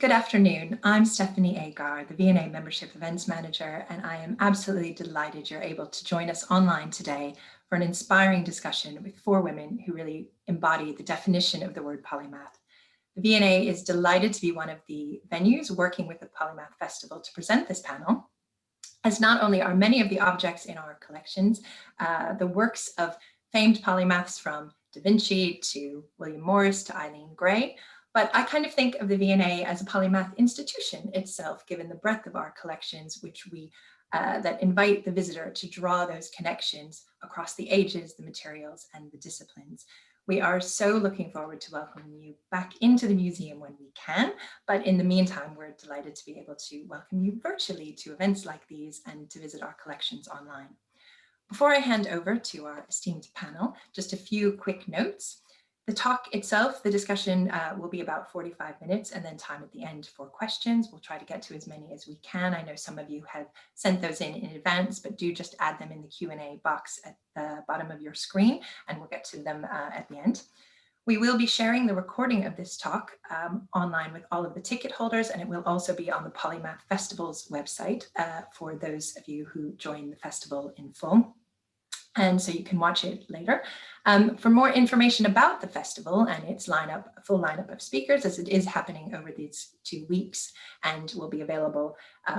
Good afternoon. I'm Stephanie Agar, the V&A Membership Events Manager, and I am absolutely delighted you're able to join us online today for an inspiring discussion with four women who really embody the definition of the word polymath. The V&A is delighted to be one of the venues working with the Polymath Festival to present this panel, as not only are many of the objects in our collections the works of famed polymaths from Da Vinci to William Morris to Eileen Gray, but I kind of think of the V&A as a polymath institution itself, given the breadth of our collections, which that invite the visitor to draw those connections across the ages, the materials, and the disciplines. We are so looking forward to welcoming you back into the museum when we can, but in the meantime, we're delighted to be able to welcome you virtually to events like these and to visit our collections online. Before I hand over to our esteemed panel, just a few quick notes. The talk itself, the discussion will be about 45 minutes and then time at the end for questions. We'll try to get to as many as we can. I know some of you have sent those in advance, but do just add them in the Q&A box at the bottom of your screen and we'll get to them at the end. We will be sharing the recording of this talk online with all of the ticket holders, and it will also be on the Polymath Festival's website for those of you who join the festival in full. And so you can watch it later. For more information about the festival and its full lineup of speakers, as it is happening over these 2 weeks and will be available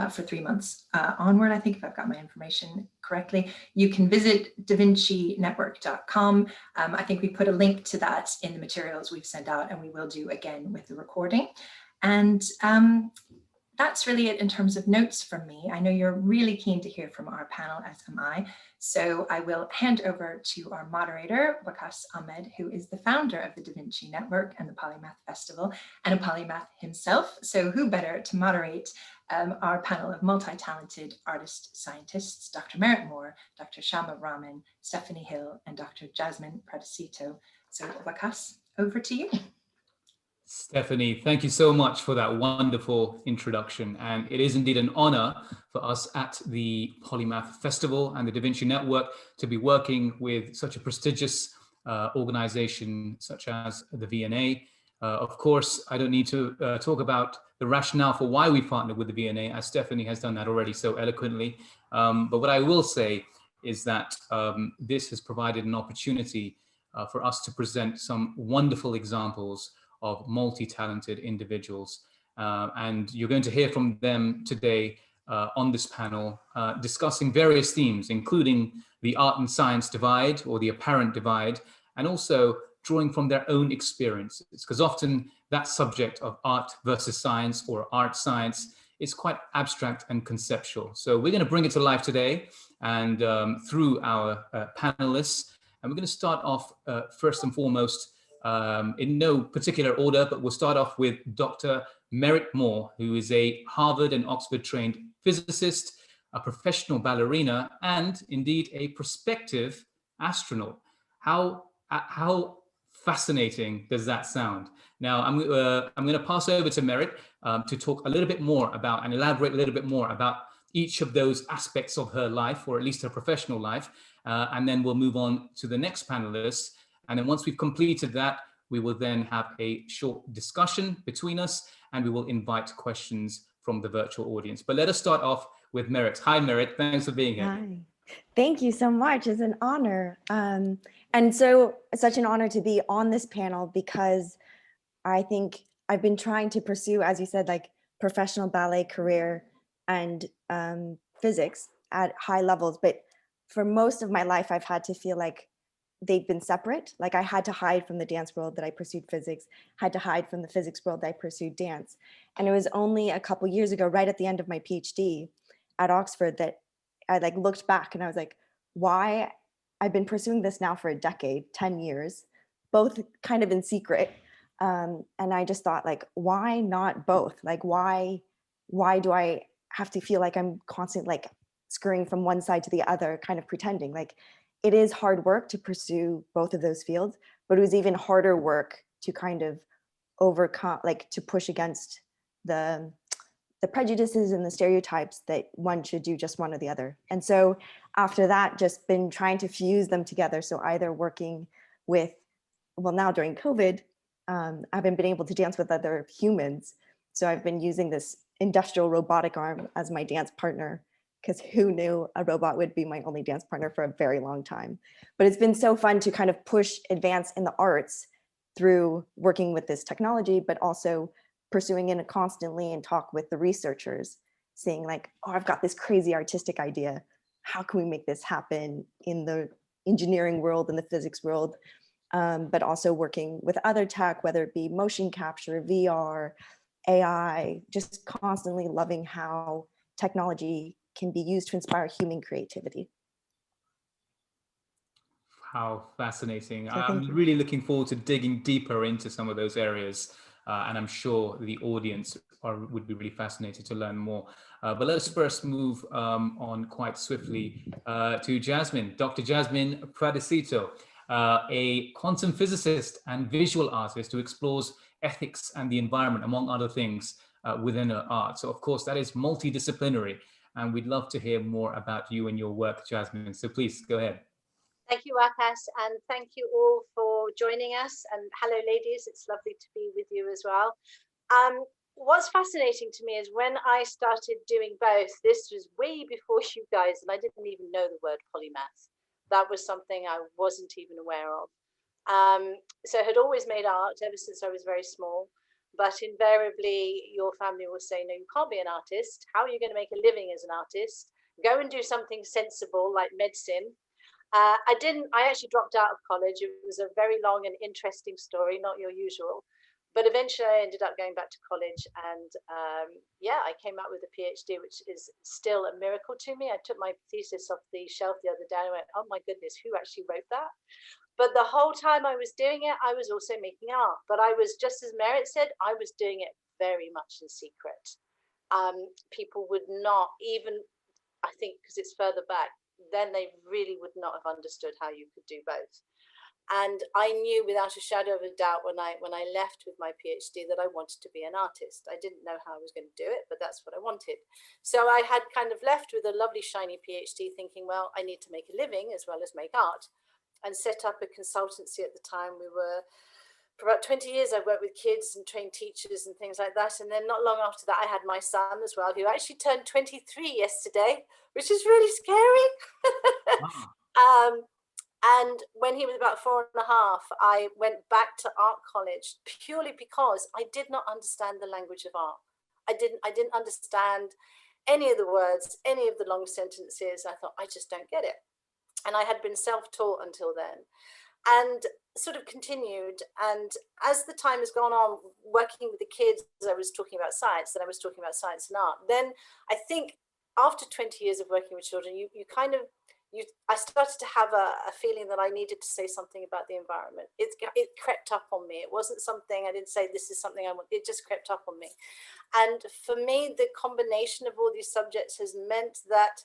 for 3 months onward, I think, if I've got my information correctly, you can visit davincinetwork.com. I think we put a link to that in the materials we've sent out, and we will do again with the recording. And that's really it in terms of notes from me. I know you're really keen to hear from our panel, as am I. So I will hand over to our moderator, Waqās Ahmed, who is the founder of the Da Vinci Network and the Polymath Festival and a polymath himself. So who better to moderate our panel of multi-talented artist scientists, Dr. Merritt Moore, Dr. Shama Rahman, Stephanie Hill, and Dr. Jasmine Pradissitto. So Waqās, over to you. Stephanie, thank you so much for that wonderful introduction. And it is indeed an honor for us at the Polymath Festival and the Da Vinci Network to be working with such a prestigious organization such as the V&A. Of course, I don't need to talk about the rationale for why we partnered with the V&A, as Stephanie has done that already so eloquently. But what I will say is that this has provided an opportunity for us to present some wonderful examples of multi-talented individuals. And you're going to hear from them today on this panel, discussing various themes, including the art and science divide or the apparent divide, and also drawing from their own experiences, because often that subject of art versus science or art science is quite abstract and conceptual. So we're going to bring it to life today and through our panelists. And we're going to start off first and foremost in no particular order, but we'll start off with Dr. Merritt Moore, who is a Harvard and Oxford trained physicist, a professional ballerina, and indeed a prospective astronaut. How fascinating does that sound? Now, I'm going to pass over to Merritt to talk a little bit more about and elaborate a little bit more about each of those aspects of her life, or at least her professional life, and then we'll move on to the next panelist. And then once we've completed that, we will then have a short discussion between us, and we will invite questions from the virtual audience. But let us start off with Merritt. Hi, Merritt. Thanks for being here. Hi. Thank you so much. It's an honor. And so such an honor to be on this panel, because I think I've been trying to pursue, as you said, like professional ballet career and physics at high levels. But for most of my life, I've had to feel like they've been separate. Like I had to hide from the dance world that I pursued physics, had to hide from the physics world that I pursued dance. And it was only a couple years ago, right at the end of my PhD at Oxford, that I like looked back and I was like, why? I've been pursuing this now for a decade, 10 years, both kind of in secret. And I just thought, like, why not both? Like, why do I have to feel like I'm constantly like scurrying from one side to the other, kind of pretending? Like, it is hard work to pursue both of those fields, but it was even harder work to kind of overcome, like to push against the prejudices and the stereotypes that one should do just one or the other. And so after that, just been trying to fuse them together. So either working with, well, now during COVID, I haven't been able to dance with other humans, So I've been using this industrial robotic arm as my dance partner, because who knew a robot would be my only dance partner for a very long time. But it's been so fun to kind of push advance in the arts through working with this technology, but also pursuing it constantly and talk with the researchers, saying like, oh, I've got this crazy artistic idea. How can we make this happen in the engineering world and the physics world? But also working with other tech, whether it be motion capture, VR, AI, just constantly loving how technology can be used to inspire human creativity. How fascinating. So I'm really looking forward to digging deeper into some of those areas. And I'm sure the audience would be really fascinated to learn more. But let's first move on quite swiftly to Jasmine, Dr. Jasmine Pradissitto, a quantum physicist and visual artist who explores ethics and the environment, among other things, within her art. So of course, that is multidisciplinary. And we'd love to hear more about you and your work, Jasmine. So please go ahead. Thank you, Waqās, and thank you all for joining us. And hello, ladies. It's lovely to be with you as well. What's fascinating to me is when I started doing both, this was way before you guys, and I didn't even know the word polymath. That was something I wasn't even aware of. So I had always made art ever since I was very small. But invariably, your family will say, no, you can't be an artist. How are you going to make a living as an artist? Go and do something sensible like medicine. I actually dropped out of college. It was a very long and interesting story, not your usual. But eventually I ended up going back to college, and yeah, I came out with a PhD, which is still a miracle to me. I took my thesis off the shelf the other day and I went, oh my goodness, who actually wrote that? But the whole time I was doing it, I was also making art. But I was, just as Merritt said, I was doing it very much in secret. People would not even, I think, because it's further back, then they really would not have understood how you could do both. And I knew without a shadow of a doubt when I left with my PhD that I wanted to be an artist. I didn't know how I was going to do it, but that's what I wanted. So I had kind of left with a lovely shiny PhD thinking, well, I need to make a living as well as make art, and set up a consultancy at the time. We were, for about 20 years, I worked with kids and trained teachers and things like that. And then not long after that, I had my son as well, who actually turned 23 yesterday, which is really scary. Wow. And when he was about 4.5, I went back to art college purely because I did not understand the language of art. I didn't understand any of the words, any of the long sentences. I thought, I just don't get it. And I had been self-taught until then, and sort of continued. And as the time has gone on, working with the kids, I was talking about science, then I was talking about science and art. Then I think after 20 years of working with children, I started to have a feeling that I needed to say something about the environment. It crept up on me. It wasn't something, I didn't say this is something I want, it just crept up on me. And for me, the combination of all these subjects has meant that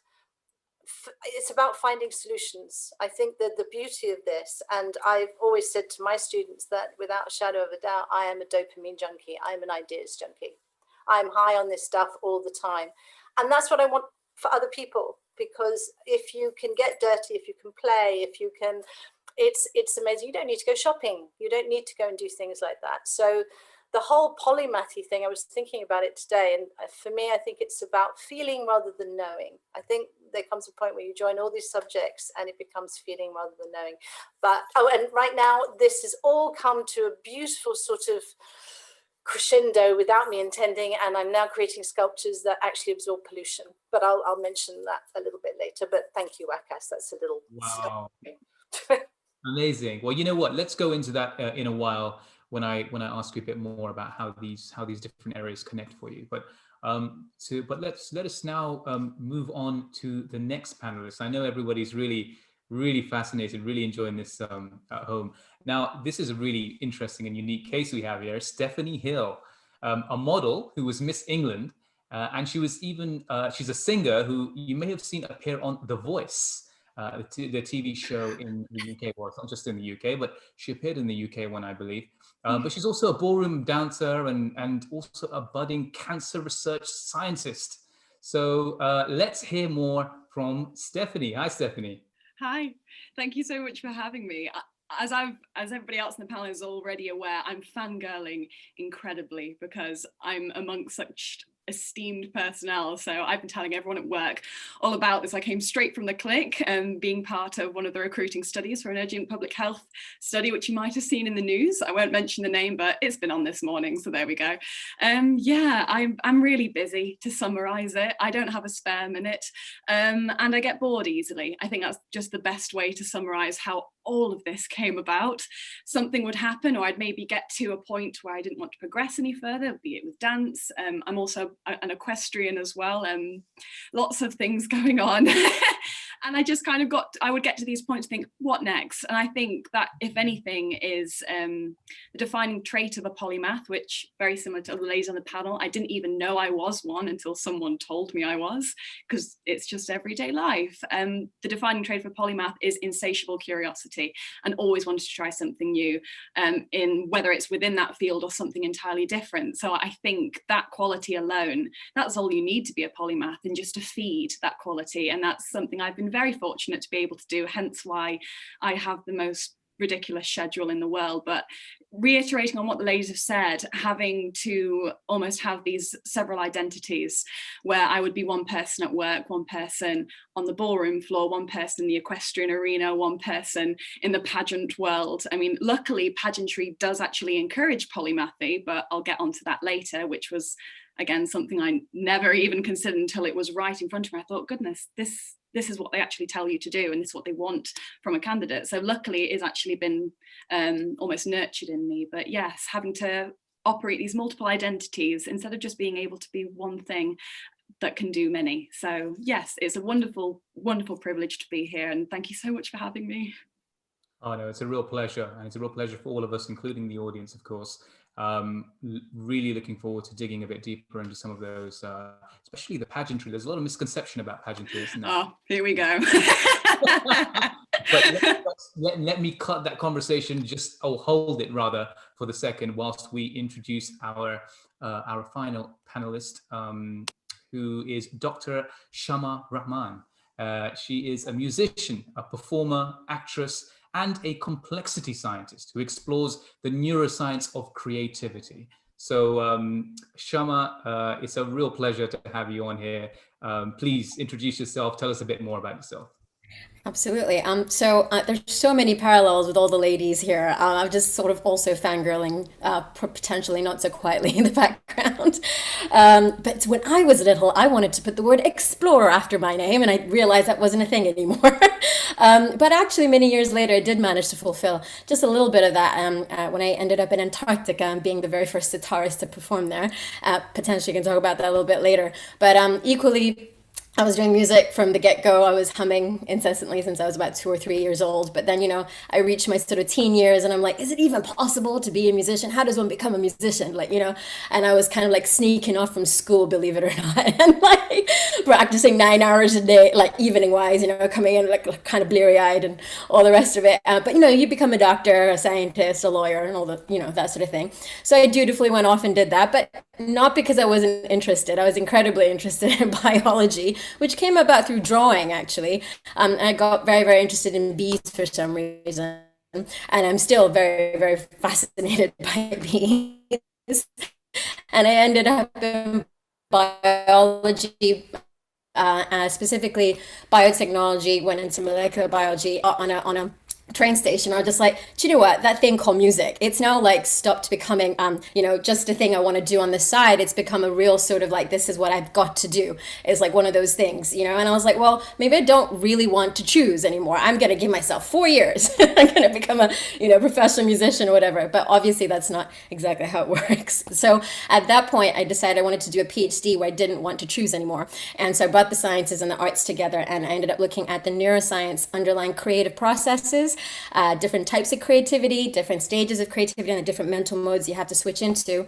it's about finding solutions. I think that the beauty of this, and I've always said to my students that without a shadow of a doubt, I am a dopamine junkie. I'm an ideas junkie. I'm high on this stuff all the time. And that's what I want for other people, because if you can get dirty, if you can play, if you can, it's amazing. You don't need to go shopping. You don't need to go and do things like that. So the whole polymathy thing, I was thinking about it today. And for me, I think it's about feeling rather than knowing. I think there comes a point where you join all these subjects and it becomes feeling rather than knowing. But, oh, and right now, this has all come to a beautiful sort of crescendo without me intending, and I'm now creating sculptures that actually absorb pollution. But I'll mention that a little bit later. But thank you, Waqās. That's a little Wow. Amazing. Well, you know what? Let's go into that in a while when I ask you a bit more about how these different areas connect for you. But let us now move on to the next panelist. I know everybody's really fascinated, really enjoying this at home. Now, this is a really interesting and unique case we have here. Stephanie Hill, a model who was Miss England, and she was even, she's a singer who you may have seen appear on The Voice, the TV show in the UK. Well, it's not just in the UK, but she appeared in the UK one, I believe. But she's also a ballroom dancer and also a budding cancer research scientist. So let's hear more from Stephanie. Hi, Stephanie. Hi, thank you so much for having me. as everybody else in the panel is already aware, I'm fangirling incredibly because I'm amongst such esteemed personnel. So I've been telling everyone at work all about this. I came straight from the clinic and being part of one of the recruiting studies for an urgent public health study, which you might have seen in the news. I won't mention the name, but it's been on this morning. So there we go. Yeah, I'm really busy, to summarize it. I don't have a spare minute and I get bored easily. I think that's just the best way to summarize how all of this came about. Something would happen, or I'd maybe get to a point where I didn't want to progress any further, be it with dance. I'm also an equestrian as well, and lots of things going on. And I just kind of I would get to these points and think, what next? And I think that, if anything, is the defining trait of a polymath, which, very similar to the ladies on the panel, I didn't even know I was one until someone told me I was, because it's just everyday life. The defining trait of a polymath is insatiable curiosity and always wanted to try something new, in whether it's within that field or something entirely different. So I think that quality alone, that's all you need to be a polymath, and just to feed that quality. And that's something I've been very fortunate to be able to do, hence why I have the most ridiculous schedule in the world. But reiterating on what the ladies have said, having to almost have these several identities, where I would be one person at work, one person on the ballroom floor, one person in the equestrian arena, one person in the pageant world. I mean, luckily pageantry does actually encourage polymathy, but I'll get onto that later, which was, again, something I never even considered until it was right in front of me. I thought, goodness, this is what they actually tell you to do, and this is what they want from a candidate. So luckily it has actually been almost nurtured in me. But yes, having to operate these multiple identities instead of just being able to be one thing that can do many. So yes, it's a wonderful, wonderful privilege to be here, and thank you so much for having me. Oh no, it's a real pleasure, and it's a real pleasure for all of us, including the audience, of course. Really looking forward to digging a bit deeper into some of those, especially the pageantry. There's a lot of misconception about pageantry, isn't there? Oh, here we go. But let me cut that conversation, hold it rather for the second, whilst we introduce our final panelist, who is Dr. Shama Rahman. She is a musician, a performer, actress, and a complexity scientist who explores the neuroscience of creativity. So Shama, it's a real pleasure to have you on here. Please introduce yourself, tell us a bit more about yourself. Absolutely. So there's so many parallels with all the ladies here. I'm just sort of also fangirling, potentially not so quietly in the background. But when I was little, I wanted to put the word explorer after my name, and I realized that wasn't a thing anymore. But actually, many years later, I did manage to fulfill just a little bit of that when I ended up in Antarctica, being the very first sitarist to perform there. Potentially can talk about that a little bit later. But equally, I was doing music from the get-go. I was humming incessantly since I was about 2 or 3 years old. But then, I reached my sort of teen years and I'm like, is it even possible to be a musician? How does one become a musician? And I was kind of like sneaking off from school, believe it or not, and like practicing 9 hours a day, like evening wise, coming in like kind of bleary eyed and all the rest of it. But you become a doctor, a scientist, a lawyer, and all the, that sort of thing. So I dutifully went off and did that, but not because I wasn't interested. I was incredibly interested in biology, which came about through drawing, actually. I got very, very interested in bees for some reason, and I'm still very, very fascinated by bees. And I ended up in biology, specifically biotechnology, went into molecular biology on a train station. I was just like, do you know what, that thing called music, it's now like stopped becoming just a thing I want to do on the side. It's become a real sort of like, this is what I've got to do. It's like one of those things, and I was like, well, maybe I don't really want to choose anymore. I'm going to give myself 4 years. I'm going to become a professional musician or whatever. But obviously that's not exactly how it works. So at that point I decided I wanted to do a PhD where I didn't want to choose anymore. And so I brought the sciences and the arts together, and I ended up looking at the neuroscience underlying creative processes, different types of creativity, different stages of creativity, and the different mental modes you have to switch into.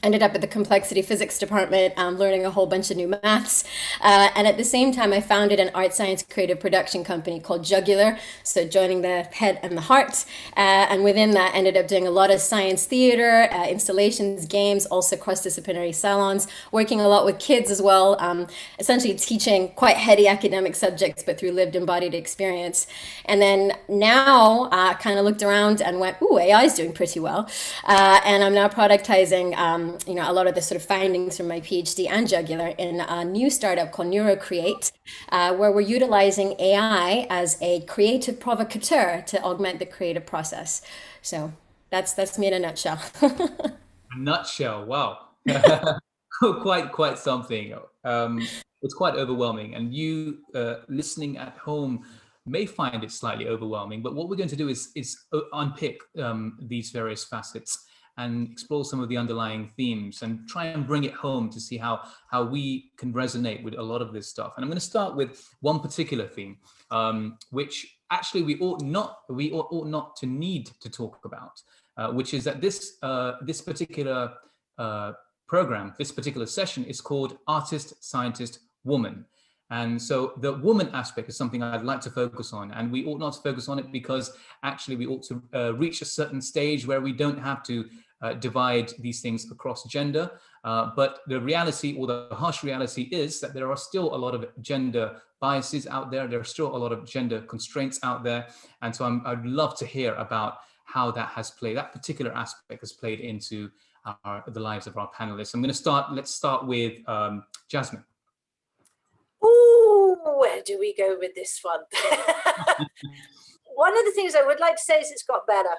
ended up at the complexity physics department, learning a whole bunch of new maths. And at the same time, I founded an art science creative production company called Jugular. So joining the head and the heart. And within that, ended up doing a lot of science theater, installations, games, also cross-disciplinary salons, working a lot with kids as well, essentially teaching quite heady academic subjects, but through lived embodied experience. And then now I kind of looked around and went, ooh, AI is doing pretty well. And I'm now productizing a lot of the sort of findings from my PhD and Jugular in a new startup called Neuroscientist, where we're utilizing AI as a creative provocateur to augment the creative process. So that's me in a nutshell. A nutshell, wow. Quite something. It's quite overwhelming, and you listening at home may find it slightly overwhelming, but what we're going to do is unpick these various facets and explore some of the underlying themes and try and bring it home to see how we can resonate with a lot of this stuff. And I'm going to start with one particular theme, which actually we ought not to need to talk about, which is that this particular program, this particular session is called Artist, Scientist, Woman. And so the woman aspect is something I'd like to focus on, and we ought not to focus on it because actually we ought to reach a certain stage where we don't have to divide these things across gender. But the reality, or the harsh reality, is that there are still a lot of gender biases out there. There are still a lot of gender constraints out there. And so I'd love to hear about how that particular aspect has played into the lives of our panelists. Let's start with Jasmine. Ooh, where do we go with this one? One of the things I would like to say is it's got better.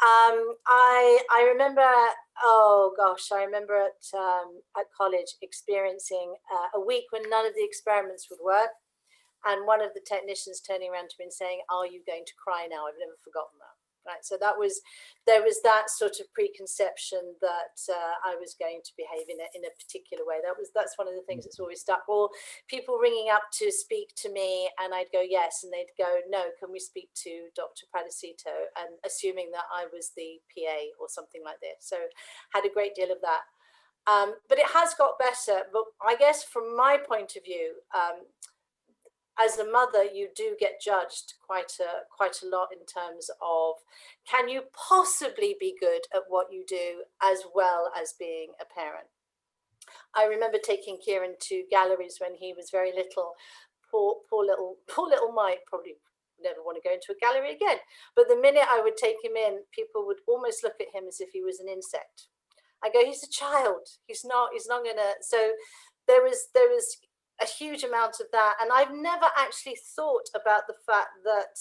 I remember, I remember at college experiencing a week when none of the experiments would work, and one of the technicians turning around to me and saying, "Are you going to cry now?" I've never forgotten that. Right, so there was that sort of preconception that I was going to behave in a particular way. That's one of the things that's always stuck. Or people ringing up to speak to me, and I'd go yes, and they'd go no. Can we speak to Dr. Pradissitto? And assuming that I was the PA or something like this. So had a great deal of that. But it has got better. But I guess from my point of view, as a mother, you do get judged quite a lot in terms of, can you possibly be good at what you do as well as being a parent? I remember taking Kieran to galleries when he was very little. Poor little Mike probably never want to go into a gallery again. But the minute I would take him in, people would almost look at him as if he was an insect. I go, he's a child. He's not gonna. So there was a huge amount of that, and I've never actually thought about the fact that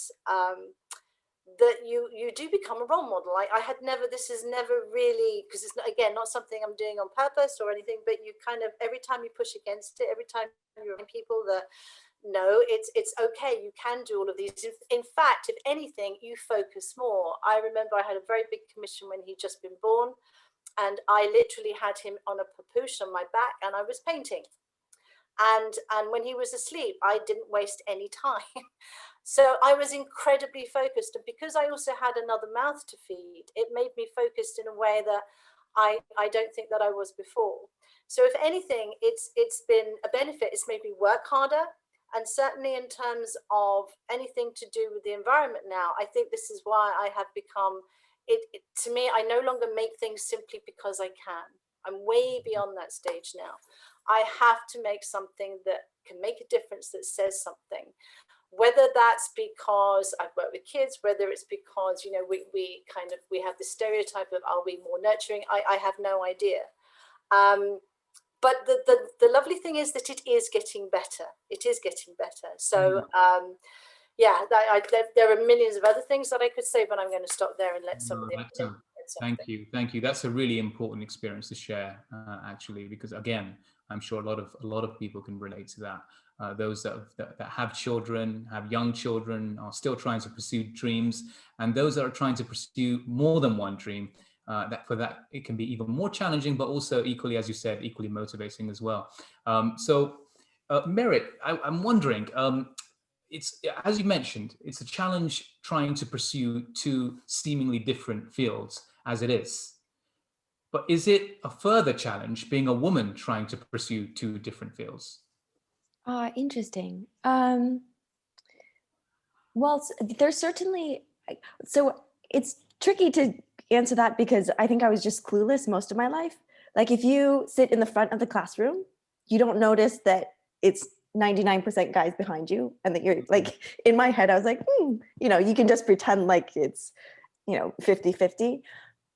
that you do become a role model. I had never. This is never really, because it's not something I'm doing on purpose or anything. But you kind of, every time you push against it, every time you remind people that no, it's okay. You can do all of these. In fact, if anything, you focus more. I remember I had a very big commission when he'd just been born, and I literally had him on a papoose on my back, and I was painting. And when he was asleep, I didn't waste any time. So I was incredibly focused. And because I also had another mouth to feed, it made me focused in a way that I don't think that I was before. So if anything, it's been a benefit. It's made me work harder. And certainly in terms of anything to do with the environment now, I think this is why I have become, to me, I no longer make things simply because I can. I'm way beyond that stage now. I have to make something that can make a difference, that says something. Whether that's because I've worked with kids, whether it's because, we have the stereotype of, are we more nurturing? I have no idea. But the lovely thing is that it is getting better. It is getting better. So there are millions of other things that I could say, but I'm going to stop there and let some of them. Thank you. That's a really important experience to share, actually, because again, I'm sure a lot of people can relate to that. Those that have children, have young children, are still trying to pursue dreams, and those that are trying to pursue more than one dream. That it can be even more challenging, but also equally, as you said, equally motivating as well. Merritt, I'm wondering. It's, as you mentioned, it's a challenge trying to pursue two seemingly different fields as it is. But is it a further challenge being a woman trying to pursue two different fields? Interesting. Well, there's certainly, so it's tricky to answer that because I think I was just clueless most of my life. Like if you sit in the front of the classroom, you don't notice that it's 99% guys behind you and that you're like, in my head, I was like, you can just pretend like it's, 50-50.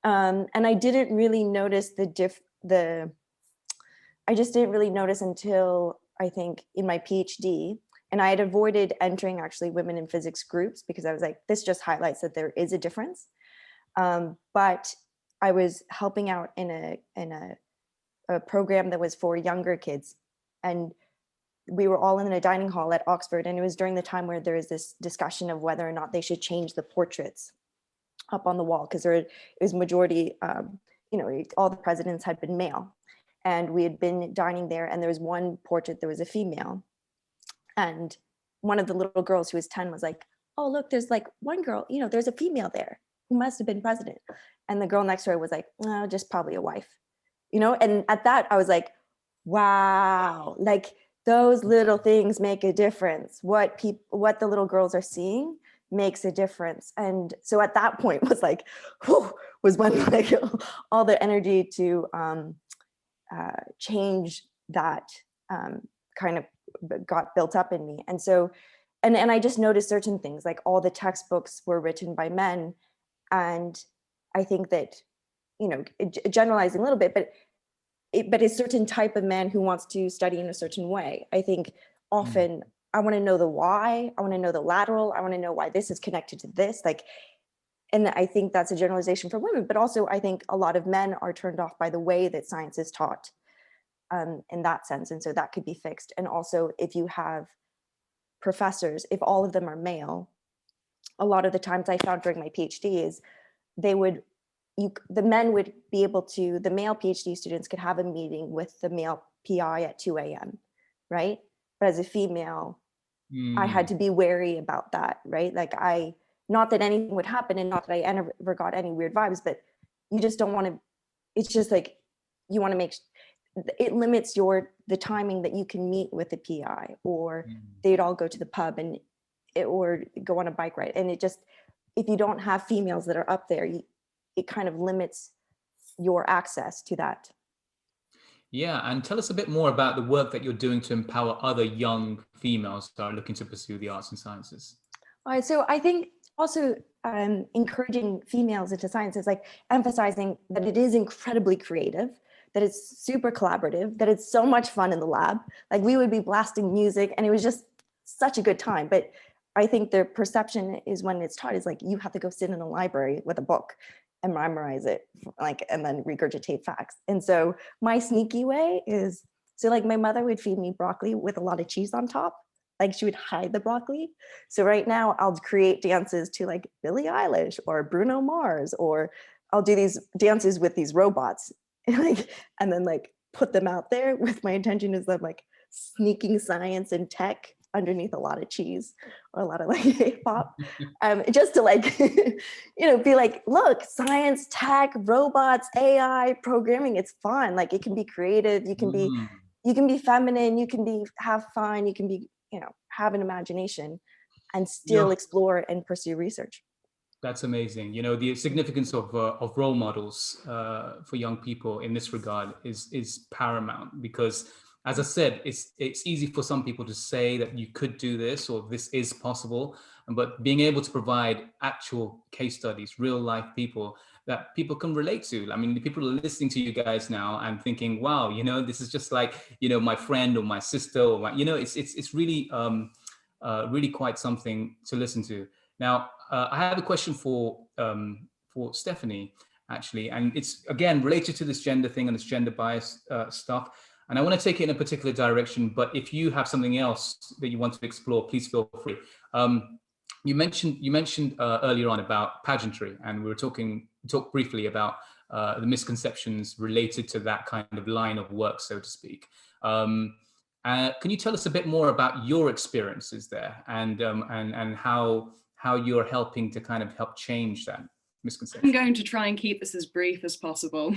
And I didn't really notice I just didn't really notice until I think in my PhD, and I had avoided entering actually women in physics groups because I was like, this just highlights that there is a difference. But I was helping out in a program that was for younger kids. And we were all in a dining hall at Oxford. And it was during the time where there was this discussion of whether or not they should change the portraits up on the wall because it was majority, all the presidents had been male. And we had been dining there and there was one portrait that was a female. And one of the little girls who was 10 was like, oh, look, there's like one girl, there's a female there who must have been president. And the girl next to her was like, no, just probably a wife, and at that I was like, wow, like those little things make a difference. What the little girls are seeing makes a difference. And so at that point was like, was when like all the energy to change that kind of got built up in me. And so, and I just noticed certain things, like all the textbooks were written by men. And I think that, generalizing a little bit, but a certain type of man who wants to study in a certain way. I think often I want to know the why, I want to know the lateral, I want to know why this is connected to this. And I think that's a generalization for women, but also I think a lot of men are turned off by the way that science is taught in that sense. And so that could be fixed. And also if you have professors, if all of them are male, a lot of the times I found during my PhD is the men would be able to, the male PhD students could have a meeting with the male PI at 2 a.m., right? But as a female, I had to be wary about that, right? Like not that anything would happen and not that I ever got any weird vibes, but you just don't want to, it's just like, you want to make, it limits the timing that you can meet with the PI, or they'd all go to the pub or go on a bike ride. And it just, if you don't have females that are up there, it kind of limits your access to that. Yeah, and tell us a bit more about the work that you're doing to empower other young females that are looking to pursue the arts and sciences. All right, so I think also encouraging females into science is like emphasizing that it is incredibly creative, that it's super collaborative, that it's so much fun in the lab. Like we would be blasting music and it was just such a good time. But I think the perception is when it's taught is like, you have to go sit in a library with a book and memorize it, and then regurgitate facts. And so my sneaky way is, so like my mother would feed me broccoli with a lot of cheese on top. Like she would hide the broccoli. So right now I'll create dances to like Billie Eilish or Bruno Mars, or I'll do these dances with these robots and then like put them out there with my intention is I'm like sneaking science and tech underneath a lot of cheese or a lot of like hip hop, just to like, be like, look, science, tech, robots, AI, programming, it's fun. Like it can be creative. You can be feminine, you can have fun, you can be, have an imagination and still explore and pursue research. That's amazing. The significance of role models for young people in this regard is paramount, because as I said, it's easy for some people to say that you could do this or this is possible, but being able to provide actual case studies, real life people that people can relate to. I mean, the people are listening to you guys now and thinking, wow, this is just like, my friend or my sister or my, it's really, really quite something to listen to. Now, I have a question for Stephanie, actually, and it's again related to this gender thing and this gender bias stuff. And I want to take it in a particular direction, but if you have something else that you want to explore, please feel free. You mentioned earlier on about pageantry, and we talked briefly about the misconceptions related to that kind of line of work, so to speak. Can you tell us a bit more about your experiences there and how you're helping to kind of help change that? misconception? I'm going to try and keep this as brief as possible,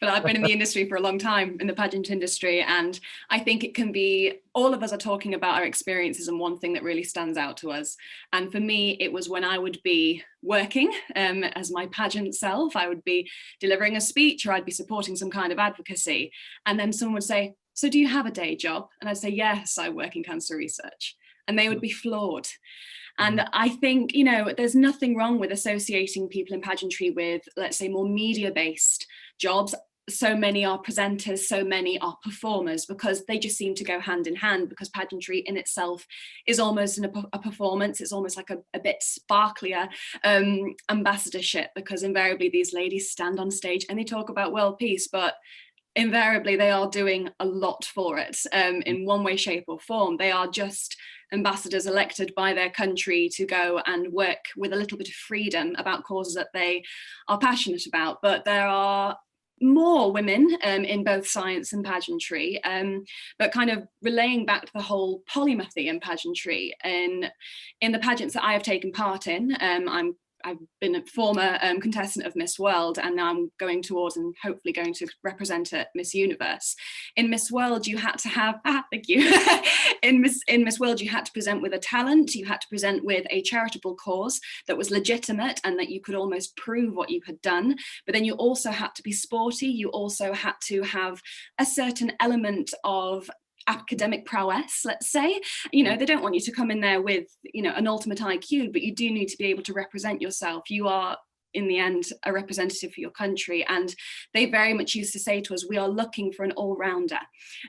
but I've been in the industry for a long time, in the pageant industry, and I think it can be, all of us are talking about our experiences and one thing that really stands out to us. And for me, it was when I would be working as my pageant self, I would be delivering a speech or I'd be supporting some kind of advocacy. And then someone would say, so do you have a day job? And I'd say, yes, I work in cancer research. And they would be floored. And I think, you know, there's nothing wrong with associating people in pageantry with, let's say, more media-based jobs. So many are presenters, so many are performers, because they just seem to go hand in hand, because pageantry in itself is almost a performance. It's almost like a bit sparklier ambassadorship, because invariably these ladies stand on stage and they talk about world peace, but invariably they are doing a lot for it in one way, shape or form. They are just ambassadors elected by their country to go and work with a little bit of freedom about causes that they are passionate about. But there are more women in both science and pageantry, but kind of relaying back to the whole polymathy in pageantry, in the pageants that I have taken part in, I've been a former contestant of Miss World, and now I'm going towards and hopefully going to represent at Miss Universe. In Miss World, you had to have, thank you. in Miss World, you had to present with a talent, you had to present with a charitable cause that was legitimate and that you could almost prove what you had done. But then you also had to be sporty, you also had to have a certain element of academic prowess, let's say. You know, they don't want you to come in there with, you know, an ultimate IQ, but you do need to be able to represent yourself. You are, in the end, a representative for your country. And they very much used to say to us, we are looking for an all-rounder.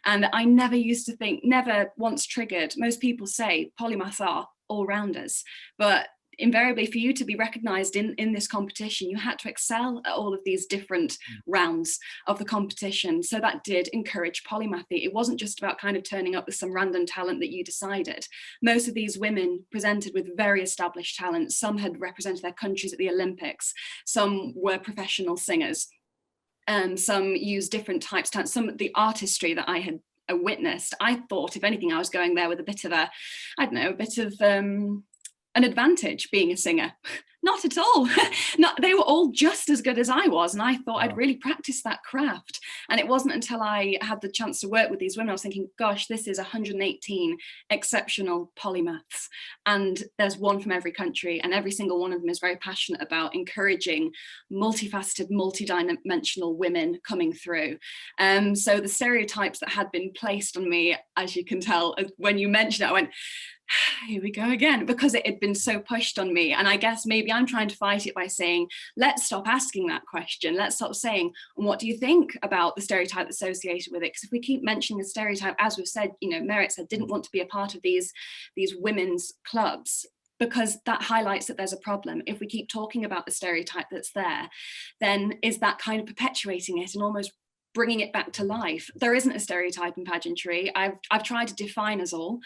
And I never used to think, never once triggered, most people say polymaths are all-rounders, but invariably for you to be recognized in this competition, you had to excel at all of these different rounds of the competition. So that did encourage polymathy. It wasn't just about kind of turning up with some random talent that you decided. Most of these women presented with very established talents. Some had represented their countries at the Olympics. Some were professional singers. Some used different types of talent. Some of the artistry that I had witnessed, I thought, if anything, I was going there with a bit of a, I don't know, a bit of an advantage being a singer. Not at all. They were all just as good as I was, and I thought I'd really practiced that craft. And it wasn't until I had the chance to work with these women, I was thinking, gosh, this is 118 exceptional polymaths, and there's one from every country, and every single one of them is very passionate about encouraging multifaceted, multidimensional women coming through. So the stereotypes that had been placed on me, as you can tell, when you mentioned it, I went, here we go again, because it had been so pushed on me. And I guess maybe I'm trying to fight it by saying, let's stop asking that question. Let's stop saying, what do you think about the stereotype associated with it? Because if we keep mentioning the stereotype, as we've said, you know, Merritt said, didn't want to be a part of these women's clubs, because that highlights that there's a problem. If we keep talking about the stereotype that's there, then is that kind of perpetuating it and almost bringing it back to life? There isn't a stereotype in pageantry. I've tried to define us all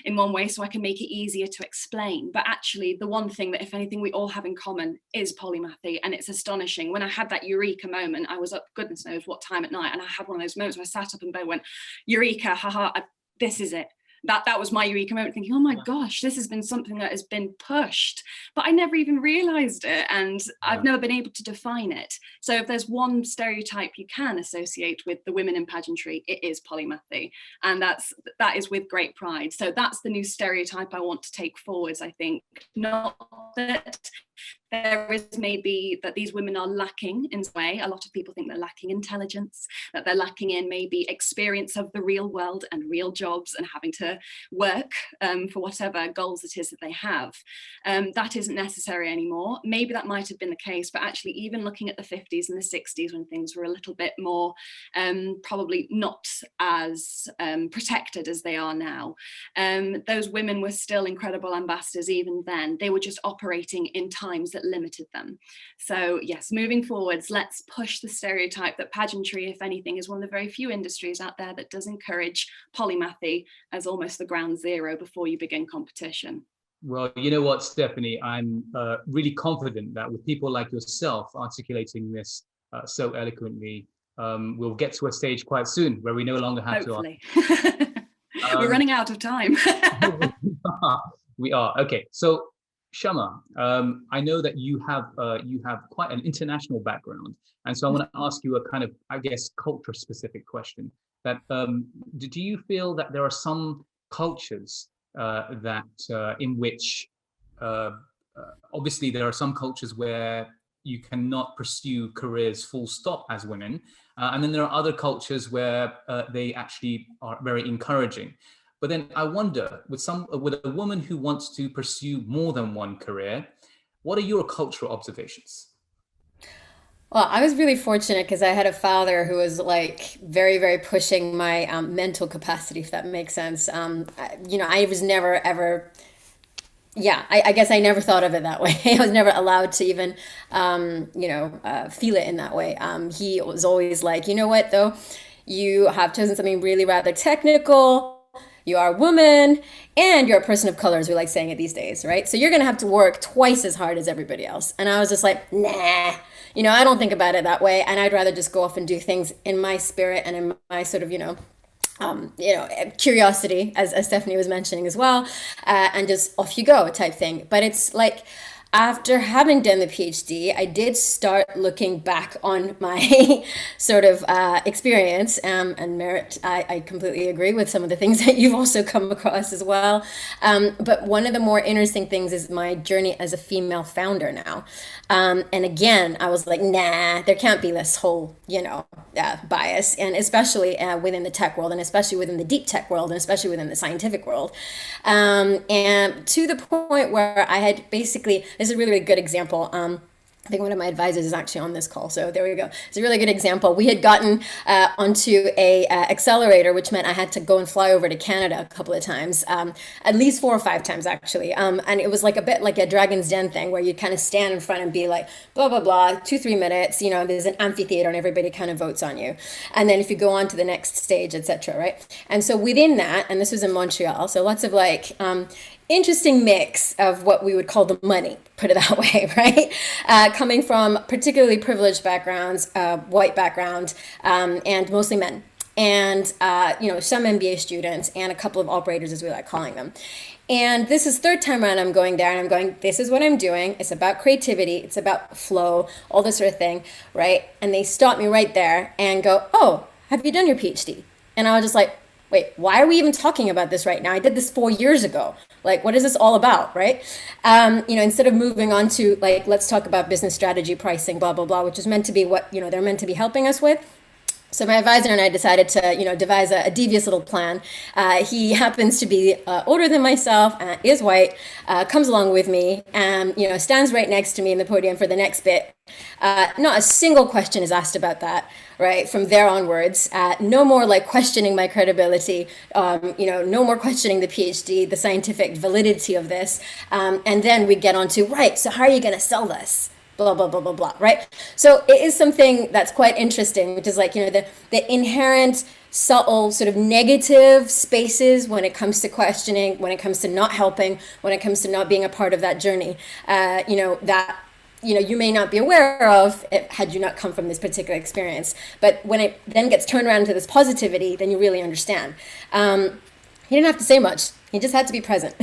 in one way so I can make it easier to explain. But actually, the one thing that, if anything, we all have in common is polymathy. And it's astonishing. When I had that eureka moment, I was up goodness knows what time at night, and I had one of those moments where I sat up and went, eureka, haha, this is it. That was my eureka moment, thinking, oh my gosh, this has been something that has been pushed, but I never even realized it, and I've never been able to define it. So if there's one stereotype you can associate with the women in pageantry, it is polymathy, and that is with great pride. So that's the new stereotype I want to take forwards, I think. Not that there is maybe that these women are lacking in some way. A lot of people think they're lacking intelligence, that they're lacking in maybe experience of the real world and real jobs and having to work for whatever goals it is that they have. That isn't necessary anymore. Maybe that might have been the case, but actually even looking at the 50s and the 60s when things were a little bit more probably not as protected as they are now, those women were still incredible ambassadors even then. They were just operating in times that limited them. So yes, moving forwards, let's push the stereotype that pageantry, if anything, is one of the very few industries out there that does encourage polymathy as almost the ground zero before you begin competition. Well, you know what, Stephanie, I'm really confident that with people like yourself articulating this so eloquently, we'll get to a stage quite soon where we no longer have Hopefully. We're running out of time. We are. Okay, so Shama, I know that you have quite an international background, and so I want to ask you a kind of, I guess, culture-specific question. That do you feel that there are some cultures that in which obviously there are some cultures where you cannot pursue careers full stop as women, and then there are other cultures where they actually are very encouraging. But then I wonder, with a woman who wants to pursue more than one career, what are your cultural observations? Well, I was really fortunate because I had a father who was like very, very pushing my mental capacity, if that makes sense. I was never ever, yeah, I guess I never thought of it that way. I was never allowed to even, feel it in that way. He was always like, you know what, though, you have chosen something really rather technical. You are a woman and you're a person of color, as we like saying it these days, right? So you're going to have to work twice as hard as everybody else. And I was just like, nah, I don't think about it that way. And I'd rather just go off and do things in my spirit and in my sort of, curiosity, as Stephanie was mentioning as well, and just off you go type thing. But it's like, after having done the PhD, I did start looking back on my sort of experience. And Merritt, I completely agree with some of the things that you've also come across as well. But one of the more interesting things is my journey as a female founder now. And again, I was like, nah, there can't be this whole, bias. And especially within the tech world, and especially within the deep tech world, and especially within the scientific world. And to the point where I had basically, this is a really, really good example. I think one of my advisors is actually on this call, so there we go. It's a really good example. We had gotten onto a accelerator, which meant I had to go and fly over to Canada a couple of times, at least 4 or 5 times actually. And it was like a bit like a Dragon's Den thing, where you kind of stand in front and be like, blah, blah, blah, 2-3 minutes, there's an amphitheater and everybody kind of votes on you. And then if you go on to the next stage, etc., right? And so within that, and this was in Montreal, so lots of like, interesting mix of what we would call the money, put it that way, right? Coming from particularly privileged backgrounds, white background, and mostly men. And, some MBA students and a couple of operators, as we like calling them. And this is 3rd time around I'm going there and I'm going, this is what I'm doing. It's about creativity. It's about flow, all this sort of thing, right? And they stop me right there and go, oh, have you done your PhD? And I was just like, wait, why are we even talking about this right now? I did this 4 years ago. Like, what is this all about, right? Instead of moving on to like, let's talk about business strategy, pricing, blah, blah, blah, which is meant to be what, they're meant to be helping us with. So my advisor and I decided to, devise a devious little plan. He happens to be older than myself, is white, comes along with me, and, stands right next to me in the podium for the next bit. Not a single question is asked about that, right? From there onwards, no more like questioning my credibility, no more questioning the PhD, the scientific validity of this. And then we get on to, right, so how are you going to sell this? Blah, blah, blah, blah, blah, right? So it is something that's quite interesting, which is like, the inherent subtle sort of negative spaces when it comes to questioning, when it comes to not helping, when it comes to not being a part of that journey, that you may not be aware of had you not come from this particular experience. But when it then gets turned around into this positivity, then you really understand. He didn't have to say much. He just had to be present.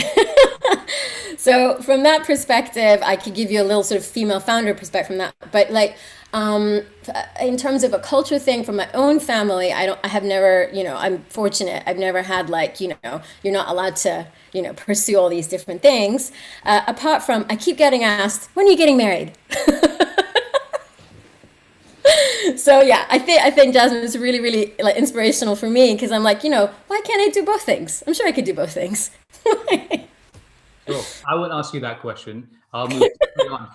So from that perspective, I could give you a little sort of female founder perspective from that. But like, in terms of a culture thing from my own family, I have never, I'm fortunate. I've never had like, you're not allowed to, pursue all these different things. Apart from, I keep getting asked, when are you getting married? So yeah, I think Jasmine is really, really like inspirational for me, because I'm like, why can't I do both things? I'm sure I could do both things. Sure. I won't ask you that question. I'll move swiftly on.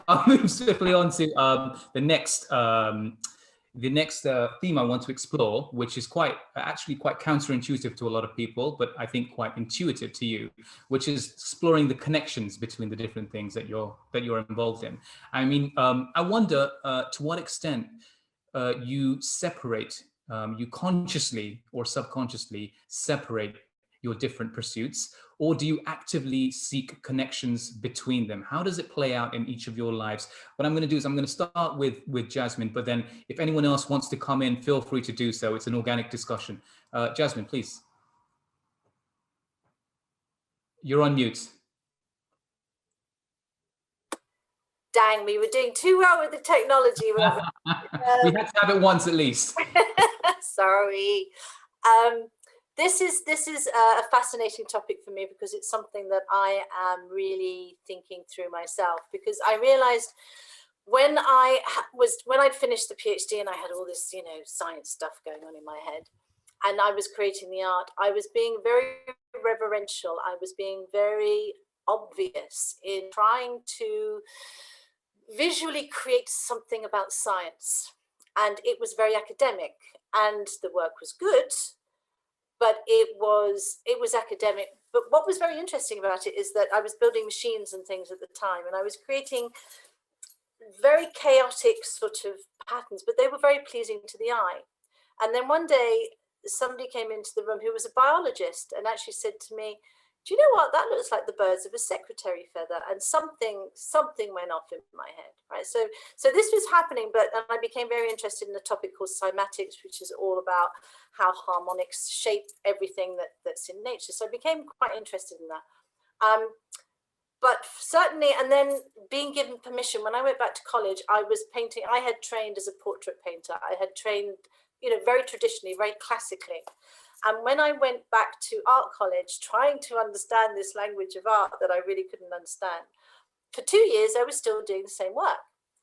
I'll move swiftly on to the next theme I want to explore, which is actually quite counterintuitive to a lot of people, but I think quite intuitive to you, which is exploring the connections between the different things that you're involved in. I mean, I wonder to what extent you separate, you consciously or subconsciously separate your different pursuits, or do you actively seek connections between them? How does it play out in each of your lives? What I'm going to do is I'm going to start with Jasmine, but then if anyone else wants to come in, feel free to do so. It's an organic discussion. Jasmine, please. You're on mute. Dang, we were doing too well with the technology. We had to have it once at least. Sorry. This is a fascinating topic for me because it's something that I am really thinking through myself, because I realized when I'd finished the PhD and I had all this, science stuff going on in my head, and I was creating the art, I was being very reverential. I was being very obvious in trying to visually create something about science. And it was very academic, and the work was good, but it was academic. But what was very interesting about it is that I was building machines and things at the time, and I was creating very chaotic sort of patterns, but they were very pleasing to the eye. And then one day somebody came into the room who was a biologist and actually said to me, do you know what, that looks like the birds of a secretary feather? And something went off in my head, right? So this was happening, and I became very interested in a topic called cymatics, which is all about how harmonics shape everything that's in nature. So I became quite interested in that. But certainly, and then being given permission, when I went back to college, I was painting. I had trained as a portrait painter. I had trained, very traditionally, very classically. And when I went back to art college, trying to understand this language of art that I really couldn't understand, for 2 years, I was still doing the same work.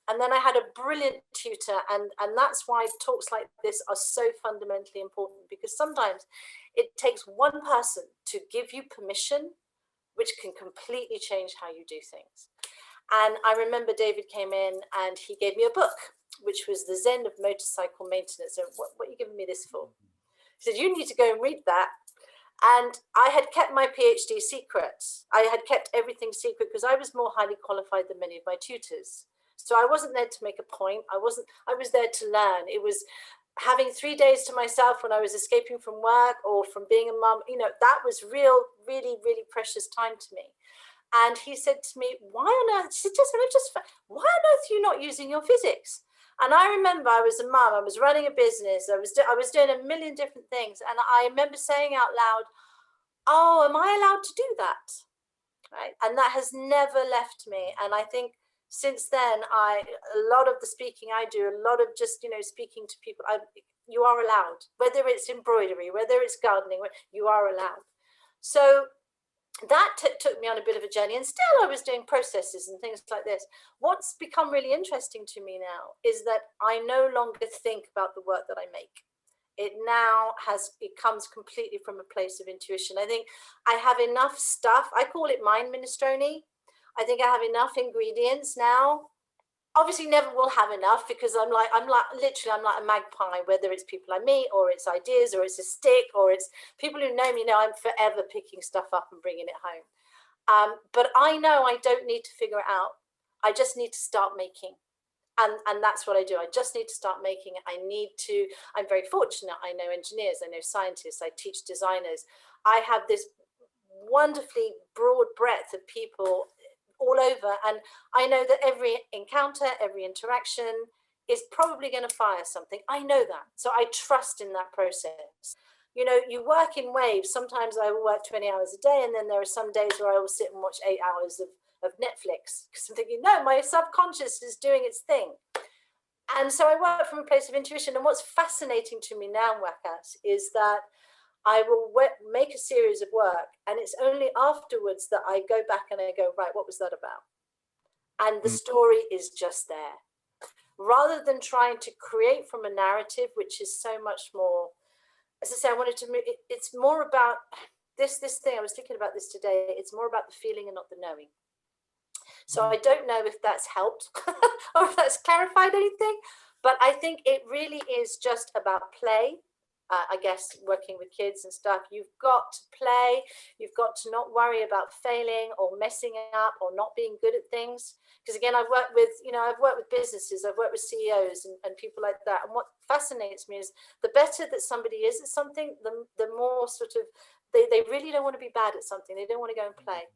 And then I had a brilliant tutor. And that's why talks like this are so fundamentally important, because sometimes it takes one person to give you permission, which can completely change how you do things. And I remember David came in and he gave me a book, which was The Zen of Motorcycle Maintenance. And what are you giving me this for? He said, you need to go and read that. And I had kept my PhD secret. I had kept everything secret because I was more highly qualified than many of my tutors. So I wasn't there to make a point. I was there to learn. It was having 3 days to myself when I was escaping from work or from being a mum. That was really, really precious time to me. And he said to me, why on earth, why on earth are you not using your physics? And I remember I was a mum, I was running a business, I was doing a million different things. And I remember saying out loud, oh, am I allowed to do that? Right? And that has never left me. And I think since then, a lot of the speaking I do, a lot of just, speaking to people, you are allowed, whether it's embroidery, whether it's gardening, you are allowed. So that took me on a bit of a journey, and still I was doing processes and things like this. What's become really interesting to me now is that I no longer think about the work that I make. It comes completely from a place of intuition. I think I have enough stuff. I call it mind minestrone. I think I have enough ingredients now. Obviously never will have enough, because I'm like a magpie, whether it's people I meet or it's ideas or it's a stick or it's people who know me know I'm forever picking stuff up and bringing it home. But I know I don't need to figure it out. I just need to start making. And that's what I do. I just need to start making it. I'm very fortunate. I know engineers, I know scientists, I teach designers. I have this wonderfully broad breadth of people all over, and I know that every encounter, every interaction is probably going to fire something. I know that, so I trust in that process. You work in waves. Sometimes I will work 20 hours a day, and then there are some days where I will sit and watch 8 hours of Netflix, because I'm thinking, no, my subconscious is doing its thing. And so I work from a place of intuition. And what's fascinating to me now, Waqās, is that I will make a series of work, and it's only afterwards that I go back and I go, right, what was that about? And the story is just there. Rather than trying to create from a narrative, which is so much more, as I say, I wanted to move, it's more about this thing, I was thinking about this today, it's more about the feeling and not the knowing. So I don't know if that's helped or if that's clarified anything, but I think it really is just about play. I guess working with kids and stuff, you've got to play, you've got to not worry about failing or messing up or not being good at things. Because again, I've worked with businesses, I've worked with CEOs and people like that. And what fascinates me is the better that somebody is at something, the more sort of, they really don't want to be bad at something. They don't want to go and play.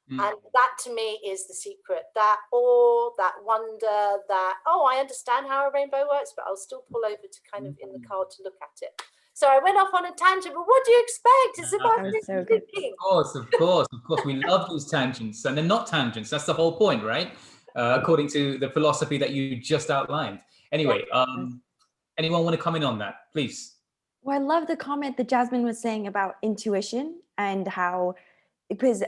And that to me is the secret, that awe, that wonder, that, oh, I understand how a rainbow works, but I'll still pull over to kind of in the car to look at it. So I went off on a tangent, but what do you expect? It's about thinking. Of course. We love those tangents, and they're not tangents. That's the whole point, right? according to the philosophy that you just outlined. Anyway, anyone want to comment on that, please? Well, I love the comment that Jasmine was saying about intuition and how, because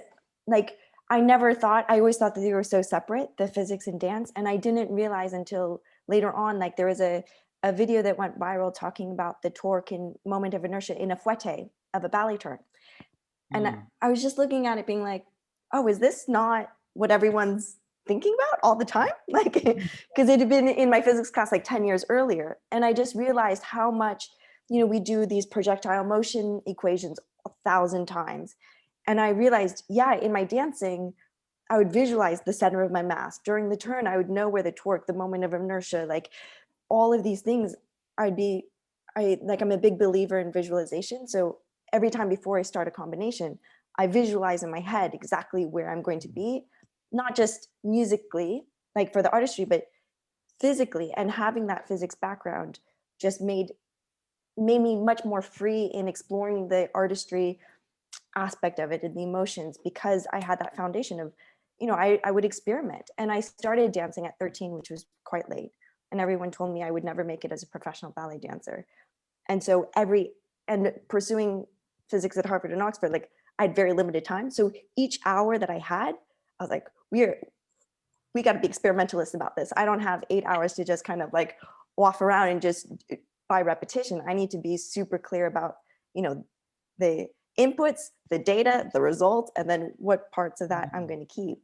like, I always thought that they were so separate, the physics and dance. And I didn't realize until later on, like there was a video that went viral talking about the torque and moment of inertia in a fouette of a ballet turn. And I was just looking at it being like, oh, is this not what everyone's thinking about all the time? Like, because it had been in my physics class like 10 years earlier. And I just realized how much, we do these projectile motion equations 1,000 times. And I realized, yeah, in my dancing, I would visualize the center of my mass. During the turn, I would know where the torque, the moment of inertia, like all of these things, I'm a big believer in visualization. So every time before I start a combination, I visualize in my head exactly where I'm going to be, not just musically, like for the artistry, but physically. And having that physics background just made me much more free in exploring the artistry aspect of it and the emotions, because I had that foundation of, I would experiment. And I started dancing at 13, which was quite late. And everyone told me I would never make it as a professional ballet dancer. And so pursuing physics at Harvard and Oxford, like I had very limited time. So each hour that I had, I was like, we got to be experimentalists about this. I don't have 8 hours to just kind of like waff around and just by repetition. I need to be super clear about, the inputs, the data, the results, and then what parts of that I'm going to keep.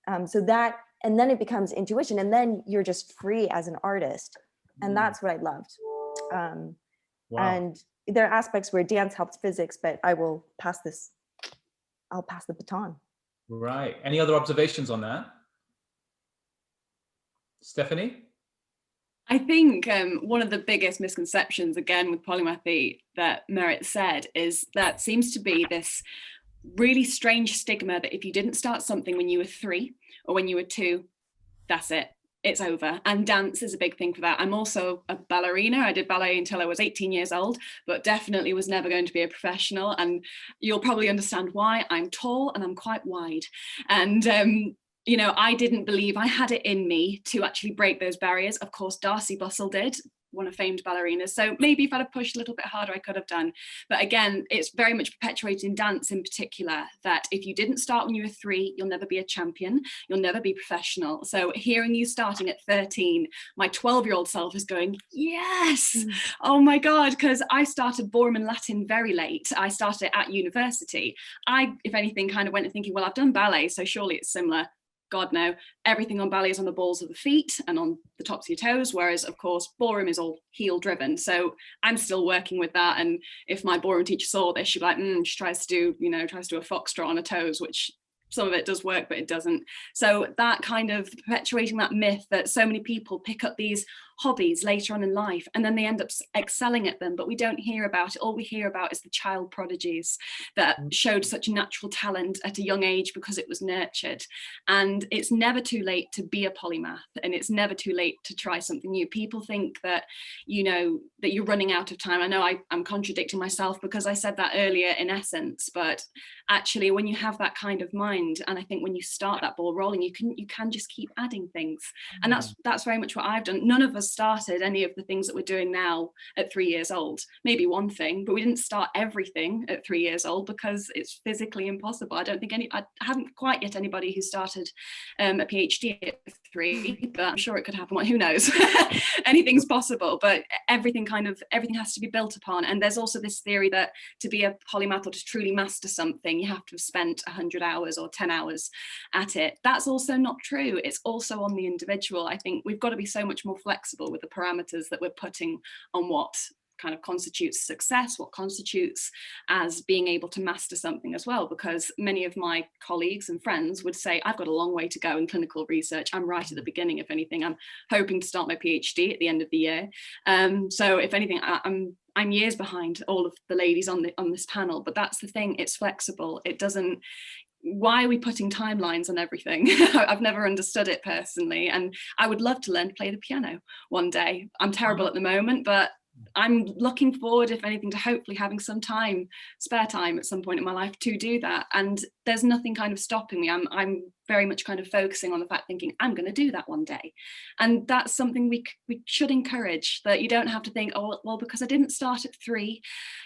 And then it becomes intuition, and then you're just free as an artist. And that's what I loved. Wow. And there are aspects where dance helps physics, but I'll pass the baton. Right. Any other observations on that? Stephanie? I think one of the biggest misconceptions, again, with polymathy that Merritt said, is that seems to be this really strange stigma that if you didn't start something when you were 3 or when you were 2, that's it. It's over. And dance is a big thing for that. I'm also a ballerina. I did ballet until I was 18 years old, but definitely was never going to be a professional. And you'll probably understand why. I'm tall and I'm quite wide. And I didn't believe I had it in me to actually break those barriers. Of course, Darcy Bussell did, one of famed ballerinas. So maybe if I'd have pushed a little bit harder, I could have done. But again, it's very much perpetuated in dance in particular, that if you didn't start when you were 3, you'll never be a champion. You'll never be professional. So hearing you starting at 13, my 12-year-old self is going, yes, oh my God, because I started ballroom and Latin very late. I started at university. I, if anything, kind of went thinking, well, I've done ballet, so surely it's similar. God, no, everything on ballet is on the balls of the feet and on the tops of your toes, whereas of course ballroom is all heel driven. So I'm still working with that, and if my ballroom teacher saw this, she'd be like, she tries to do a foxtrot on her toes, which some of it does work, but it doesn't. So that kind of perpetuating that myth that so many people pick up these hobbies later on in life and then they end up excelling at them, but we don't hear about it. All we hear about is the child prodigies that showed such natural talent at a young age because it was nurtured. And it's never too late to be a polymath, and it's never too late to try something new. People think that, that you're running out of time. I know I'm contradicting myself because I said that earlier in essence, but actually when you have that kind of mind, and I think when you start that ball rolling, you can just keep adding things. And that's very much what I've done. None of us started any of the things that we're doing now at 3 years old. Maybe one thing, but we didn't start everything at 3 years old because it's physically impossible. I haven't quite yet anybody who started a PhD at 3, but I'm sure it could happen. Well, who knows? Anything's possible, but everything has to be built upon. And there's also this theory that to be a polymath or to truly master something, you have to have spent 100 hours or 10 hours at it. That's also not true. It's also on the individual. I think we've got to be so much more flexible with the parameters that we're putting on what kind of constitutes success, what constitutes as being able to master something as well, because many of my colleagues and friends would say, I've got a long way to go in clinical research. I'm right at the beginning. If anything, I'm hoping to start my PhD at the end of the year. So if anything, I'm years behind all of the ladies on this panel, but that's the thing, it's flexible. It doesn't, why are we putting timelines on everything? I've never understood it personally. And I would love to learn to play the piano one day. I'm terrible at the moment, but I'm looking forward, if anything, to hopefully having some spare time at some point in my life to do that. And there's nothing kind of stopping me. I'm very much kind of focusing on the fact, thinking I'm going to do that one day. And that's something we should encourage, that you don't have to think, oh, well, because I didn't start at 3,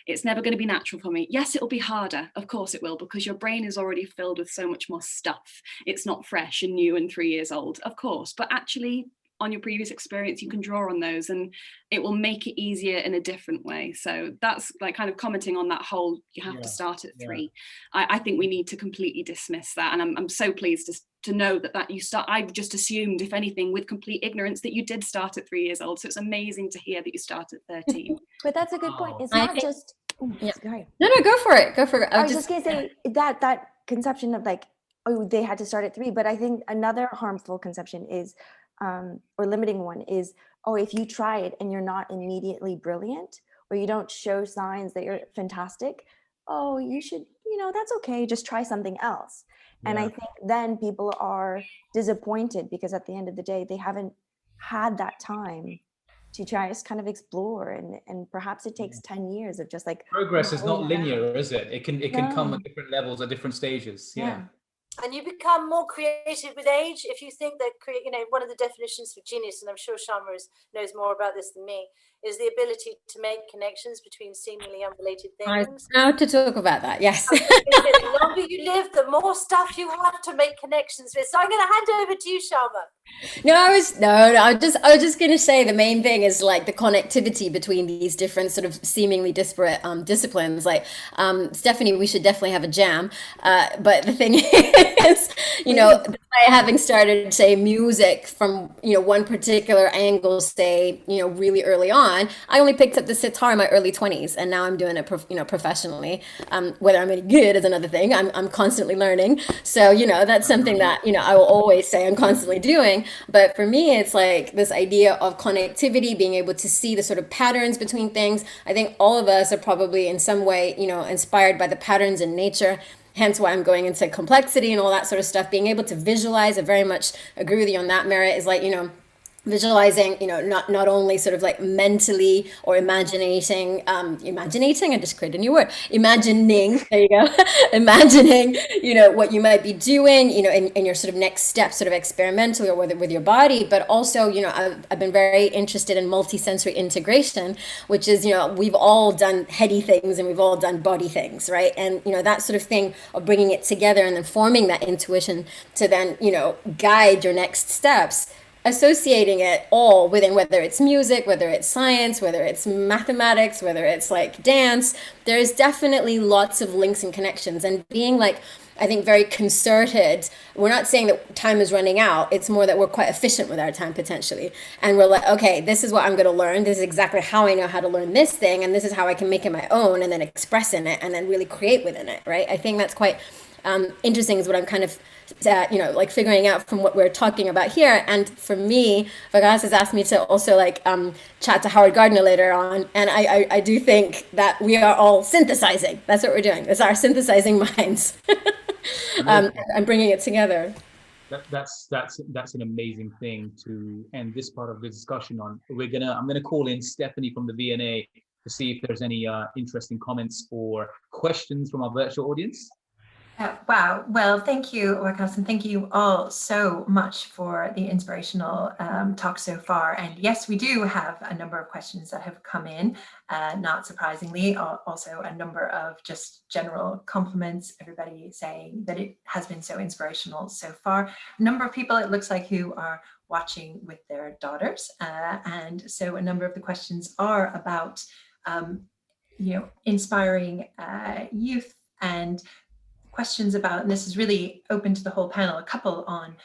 it's never going to be natural for me. Yes, it'll be harder. Of course it will, because your brain is already filled with so much more stuff. It's not fresh and new and 3 years old, of course, but actually on your previous experience, you can draw on those and it will make it easier in a different way. So that's like kind of commenting on that whole, you have to start at 3. I think we need to completely dismiss that. And I'm so pleased to know that you start. I've just assumed, if anything, with complete ignorance, that you did start at 3 years old. So it's amazing to hear that you start at 13. But that's a good point. It's not just, sorry. No, go for it. Go for it. I was just gonna say that conception of like, oh, they had to start at 3. But I think another harmful conception is, or limiting one is, oh, if you try it and you're not immediately brilliant, or you don't show signs that you're fantastic, oh, you should, that's okay, just try something else. And I think then people are disappointed because at the end of the day, they haven't had that time to try to kind of explore, and perhaps it takes 10 years of just like progress is not linear, is it? It can come at different levels, at different stages. And you become more creative with age. If you think that, one of the definitions for genius, and I'm sure Shama knows more about this than me, is the ability to make connections between seemingly unrelated things. I'm proud to talk about that, yes. The longer you live, the more stuff you have to make connections with. So I'm going to hand over to you, Shama. I was just going to say the main thing is like the connectivity between these different sort of seemingly disparate disciplines. Like, Stephanie, we should definitely have a jam. But the thing is, having started, say, music from, one particular angle, say, really early on, I only picked up the sitar in my early 20s, and now I'm doing it, professionally. Whether I'm any good is another thing. I'm constantly learning. So, that's something that, I will always say I'm constantly doing. But for me, it's like this idea of connectivity, being able to see the sort of patterns between things. I think all of us are probably in some way, inspired by the patterns in nature. Hence why I'm going into complexity and all that sort of stuff. Being able to visualize, I very much agree with you on that, Merritt, is like, visualizing, not only sort of like mentally or imaginating, I just created a new word, imagining, there you go, imagining, what you might be doing, in your sort of next step, sort of experimentally or with your body, but also, I've been very interested in multisensory integration, which is, we've all done heady things and we've all done body things, right? And, that sort of thing of bringing it together and then forming that intuition to then, guide your next steps, associating it all within, whether it's music, whether it's science, whether it's mathematics, whether it's like dance, there's definitely lots of links and connections. And being like, I think, very concerted, we're not saying that time is running out, it's more that we're quite efficient with our time potentially. And we're like, okay, this is what I'm going to learn, this is exactly how I know how to learn this thing, and this is how I can make it my own and then express in it and then really create within it, right? I think that's quite interesting, is what I'm kind of like figuring out from what we're talking about here. And for me, Waqās has asked me to also like chat to Howard Gardner later on, and I do think that we are all synthesizing. That's what we're doing. It's our synthesizing minds and bringing it together. That's an amazing thing to end this part of the discussion on. I'm gonna call in Stephanie from the V&A to see if there's any interesting comments or questions from our virtual audience. Wow. Well, thank you, Waqās, and thank you all so much for the inspirational talk so far. And yes, we do have a number of questions that have come in, not surprisingly, also a number of just general compliments, everybody saying that it has been so inspirational so far. A number of people, it looks like, who are watching with their daughters. And so a number of the questions are about, inspiring youth, and questions about, and this is really open to the whole panel, a couple on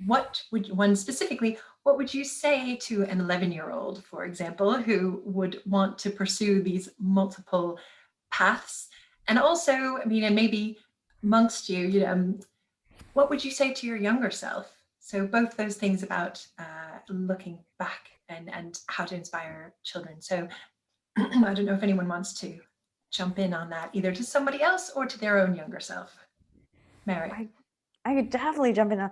what would you say to an 11-year-old, for example, who would want to pursue these multiple paths? And also, and maybe amongst you, what would you say to your younger self? So both those things about looking back and how to inspire children. So I don't know if anyone wants to jump in on that, either to somebody else or to their own younger self. Merritt. I could definitely jump in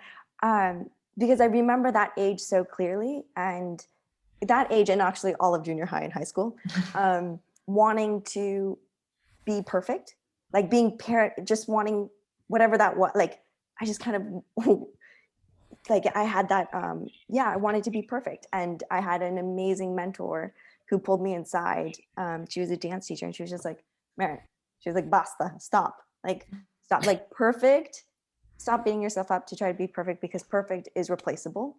because I remember that age so clearly, and that age, and actually all of junior high and high school, wanting to be perfect, like being parent, just wanting whatever that was. Like, I just kind of, like I had that, I wanted to be perfect. And I had an amazing mentor who pulled me inside. She was a dance teacher, and she was just like, Merritt, she was like, basta, stop, like perfect. Stop beating yourself up to try to be perfect, because perfect is replaceable.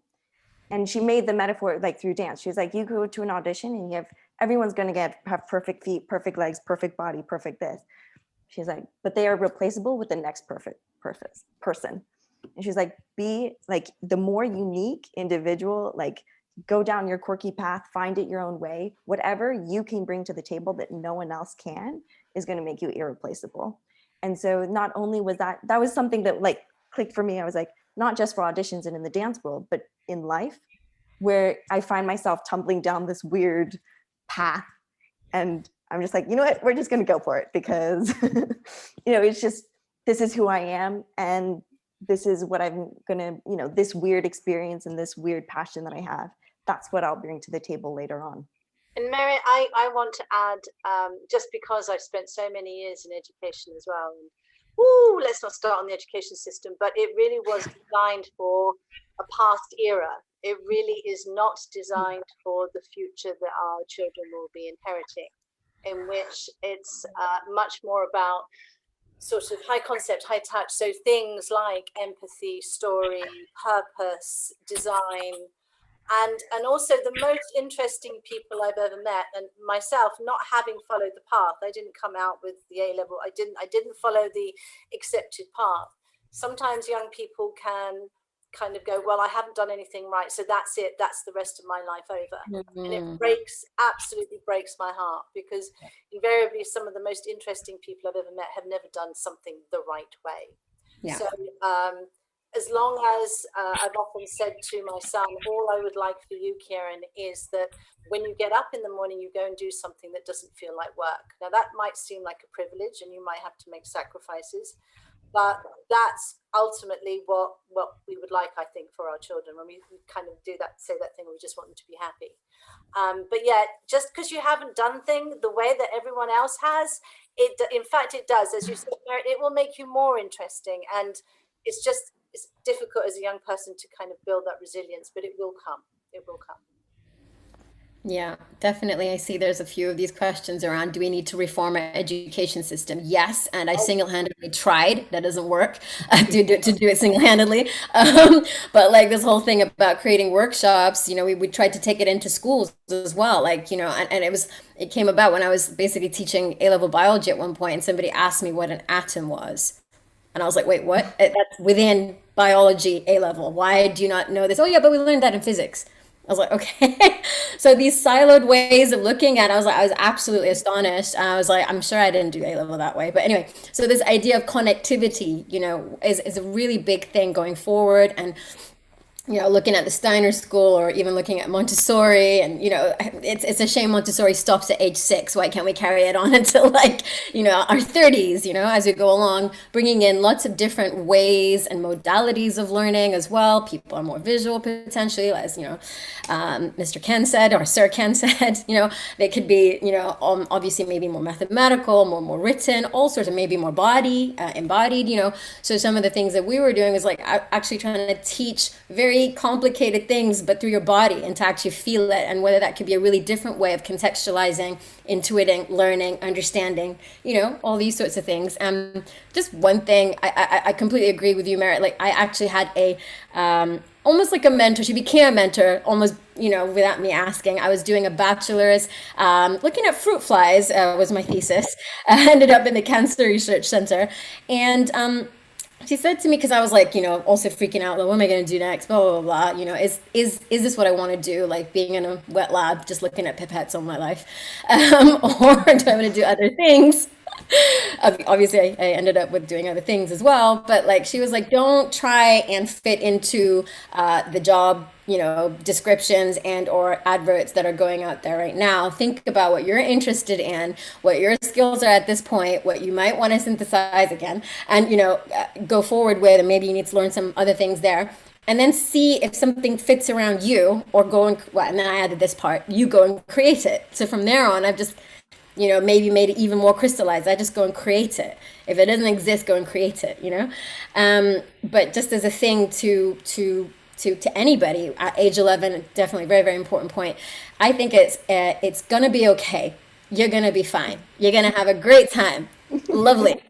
And she made the metaphor like through dance. She was like, you go to an audition and everyone's going to have perfect feet, perfect legs, perfect body, perfect this. She's like, but they are replaceable with the next perfect person. And she's like, be like the more unique individual, like go down your quirky path, find it your own way. Whatever you can bring to the table that no one else can is going to make you irreplaceable. And so not only was that was something that like clicked for me. I was like, not just for auditions and in the dance world, but in life, where I find myself tumbling down this weird path. And I'm just like, you know what, we're just going to go for it, because, it's just, this is who I am. And this is what I'm going to, this weird experience and this weird passion that I have, that's what I'll bring to the table later on. And Merritt, I want to add, just because I've spent so many years in education as well, and let's not start on the education system, but it really was designed for a past era. It really is not designed for the future that our children will be inheriting, in which it's much more about sort of high concept, high touch. So things like empathy, story, purpose, design, and also the most interesting people I've ever met. And myself, not having followed the path, I didn't come out with the A level. I didn't follow the accepted path. Sometimes young people can kind of go, well, I haven't done anything right, so that's it, that's the rest of my life over. And it absolutely breaks my heart, because invariably some of the most interesting people I've ever met have never done something the right way. So as long as I've often said to my son, all I would like for you, Kieran, is that when you get up in the morning, you go and do something that doesn't feel like work. Now that might seem like a privilege and you might have to make sacrifices, but that's ultimately what we would like, I think, for our children. When we kind of do that, say that thing, we just want them to be happy. But yeah, just because you haven't done things the way that everyone else has, in fact, it does. As you said, it will make you more interesting. And it's difficult as a young person to kind of build that resilience, but it will come. It will come. Yeah, definitely. I see there's a few of these questions around, do we need to reform our education system? Yes, and I single-handedly tried. That doesn't work to do it single-handedly. But like this whole thing about creating workshops, we tried to take it into schools as well. Like, and it came about when I was basically teaching A-level biology at one point, and somebody asked me what an atom was. And I was like, wait, what? That's within biology A-level. Why do you not know this? Oh yeah, but we learned that in physics. I was like, okay. So these siloed ways of looking at it, I was absolutely astonished. I was like, I'm sure I didn't do A-level that way. But anyway, so this idea of connectivity, is a really big thing going forward. And looking at the Steiner School, or even looking at Montessori, and it's a shame Montessori stops at age 6. Why can't we carry it on until our 30s? As we go along, bringing in lots of different ways and modalities of learning as well. People are more visual potentially, as Mr. Ken said, or Sir Ken said. They could be obviously maybe more mathematical, more written, all sorts of, maybe more embodied. So some of the things that we were doing is like actually trying to teach very complicated things, but through your body, and to actually feel it, and whether that could be a really different way of contextualizing, intuiting, learning, understanding, all these sorts of things. Just one thing, I completely agree with you, Merritt. Like I actually had a almost like a mentor. She became a mentor almost, without me asking. I was doing a bachelor's, looking at fruit flies was my thesis. I ended up in the Cancer Research Center, and she said to me, because I was like, also freaking out, like, what am I going to do next? Blah, blah, blah. Is this what I want to do? Like being in a wet lab, just looking at pipettes all my life, or do I want to do other things? Obviously, I ended up with doing other things as well. But like, she was like, don't try and fit into the job, descriptions and or adverts that are going out there right now. Think about what you're interested in, what your skills are at this point, what you might want to synthesize again, and go forward with, and maybe you need to learn some other things there. and then see if something fits around you, or go and, well, and then I added this part, you go and create it. So from there on, I've just, you know, maybe made it even more crystallized. I just go and create it. If it doesn't exist, go and create it, you know? But just as a thing to anybody at age 11, definitely very, very important point. I think it's gonna be okay. You're gonna be fine. You're gonna have a great time. Lovely.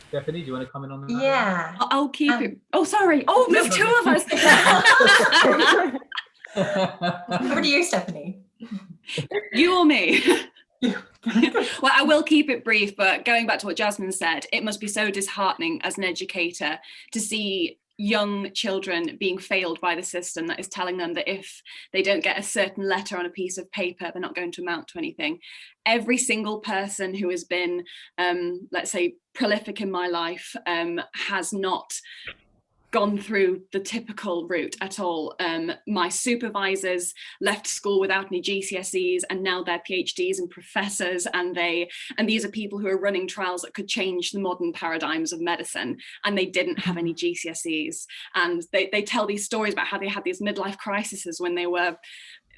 Stephanie, do you want to comment on that? Yeah. I'll keep it. Oh, sorry. Oh, there's two of us. Over to you, Stephanie. You or me? Well, I will keep it brief, but going back to what Jasmine said, it must be so disheartening as an educator to see young children being failed by the system that is telling them that if they don't get a certain letter on a piece of paper, they're not going to amount to anything. Every single person who has been, let's say, prolific in my life has not gone through the typical route at all. My supervisors left school without any GCSEs, and now they're PhDs and professors, and these are people who are running trials that could change the modern paradigms of medicine, and they didn't have any GCSEs. And they tell these stories about how they had these midlife crises when they were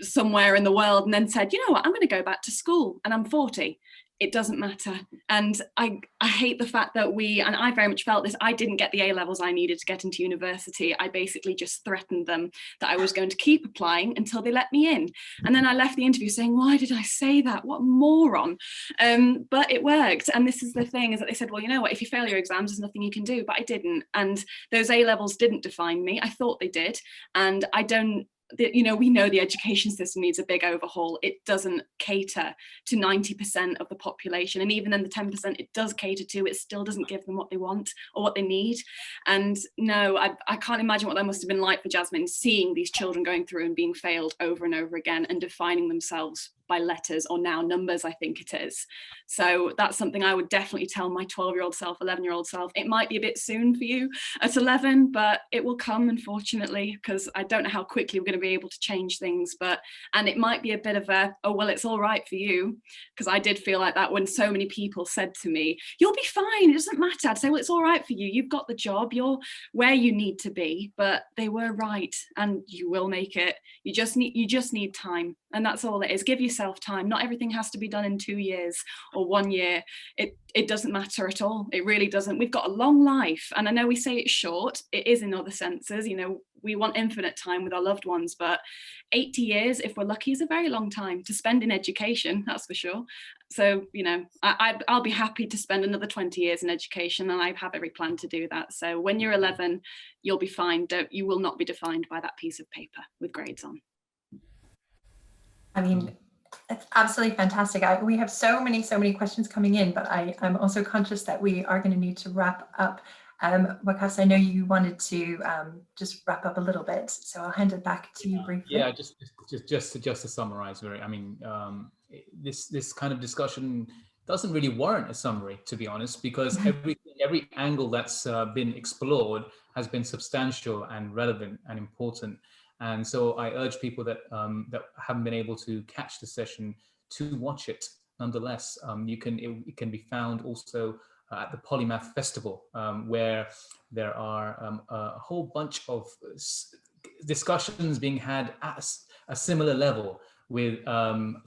somewhere in the world, and then said, you know what, I'm going to go back to school, and I'm 40. It doesn't matter. And I hate the fact that and I very much felt this, I didn't get the A levels I needed to get into university. I basically just threatened them that I was going to keep applying until they let me in. And then I left the interview saying, why did I say that? What a moron. But it worked. And this is the thing, is that they said, well, you know what, if you fail your exams, there's nothing you can do. But I didn't. And those A levels didn't define me. I thought they did. And I don't, you know, we know the education system needs a big overhaul. It doesn't cater to 90% of the population. And even then the 10% it does cater to, it still doesn't give them what they want or what they need. And no, I can't imagine what that must have been like for Jasmine, seeing these children going through and being failed over and over again and defining themselves by letters, or now numbers, I think it is. So that's something I would definitely tell my 12-year-old self, 11-year-old self. It might be a bit soon for you at 11, but it will come, unfortunately, because I don't know how quickly we're going to be able to change things. And it might be a bit of a, oh, well, it's all right for you, because I did feel like that when so many people said to me, you'll be fine, it doesn't matter. I'd say, well, it's all right for you. You've got the job, you're where you need to be. But they were right, and you will make it. You just need time. And that's all it is. Give yourself time. Not everything has to be done in 2 years or 1 year. It doesn't matter at all. It really doesn't. We've got a long life. And I know we say it's short. It is in other senses. You know, we want infinite time with our loved ones, but 80 years, if we're lucky, is a very long time to spend in education, that's for sure. So, you know, I'll be happy to spend another 20 years in education, and I have every plan to do that. So when you're 11, you'll be fine. You will not be defined by that piece of paper with grades on. I mean, it's absolutely fantastic. We have so many questions coming in, but I'm also conscious that we are going to need to wrap up. Waqās, I know you wanted to just wrap up a little bit, so I'll hand it back to you briefly. Yeah, just to summarize, this kind of discussion doesn't really warrant a summary, to be honest, because every angle that's been explored has been substantial and relevant and important. And so I urge people that haven't been able to catch the session to watch it. Nonetheless, it can be found also at the Polymath Festival, where there are a whole bunch of discussions being had at a similar level, with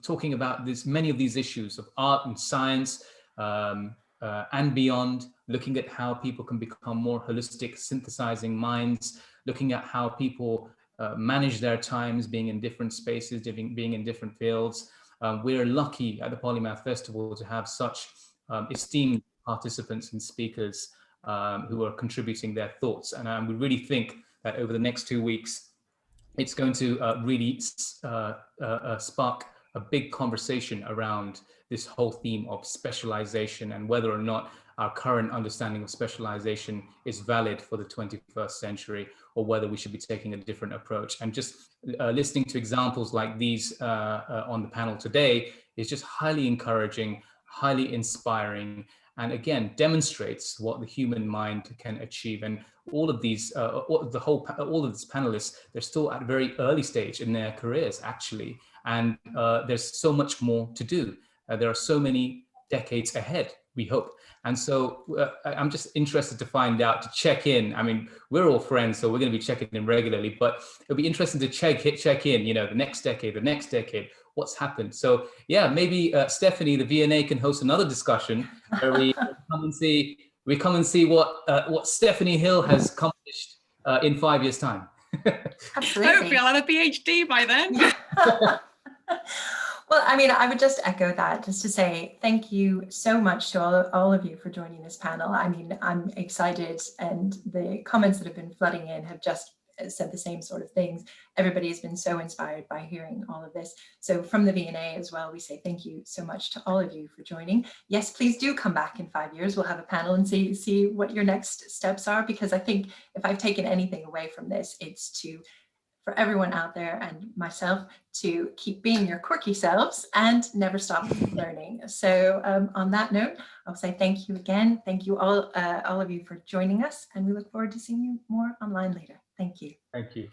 talking about many of these issues of art and science and beyond, looking at how people can become more holistic, synthesizing minds, looking at how people manage their times, being in different spaces, being in different fields. We're lucky at the Polymath Festival to have such esteemed participants and speakers who are contributing their thoughts. And we really think that over the next 2 weeks, it's going to really spark a big conversation around this whole theme of specialization, and whether or not our current understanding of specialization is valid for the 21st century, or whether we should be taking a different approach. And just listening to examples like these on the panel today is just highly encouraging, highly inspiring, and again, demonstrates what the human mind can achieve. And all of these, all of these panelists, they're still at a very early stage in their careers, actually. And there's so much more to do. There are so many decades ahead we hope. And so I'm just interested to find out, to check in. I mean, we're all friends, so we're going to be checking in regularly, but it'll be interesting to check in, the next decade, what's happened. So yeah, maybe Stephanie, the VNA, can host another discussion where we come and see what Stephanie Hill has accomplished in 5 years' time. Absolutely. Hopefully I'll have a PhD by then. Well, I mean, I would just echo that, just to say thank you so much to all of you for joining this panel. I mean, I'm excited, and the comments that have been flooding in have just said the same sort of things. Everybody has been so inspired by hearing all of this. So from the VNA as well, we say thank you so much to all of you for joining. Yes, please do come back in 5 years. We'll have a panel and see what your next steps are, because I think if I've taken anything away from this, it's for everyone out there and myself to keep being your quirky selves and never stop learning. So on that note, I'll say thank you again. Thank you all of you for joining us, and we look forward to seeing you more online later. Thank you. Thank you.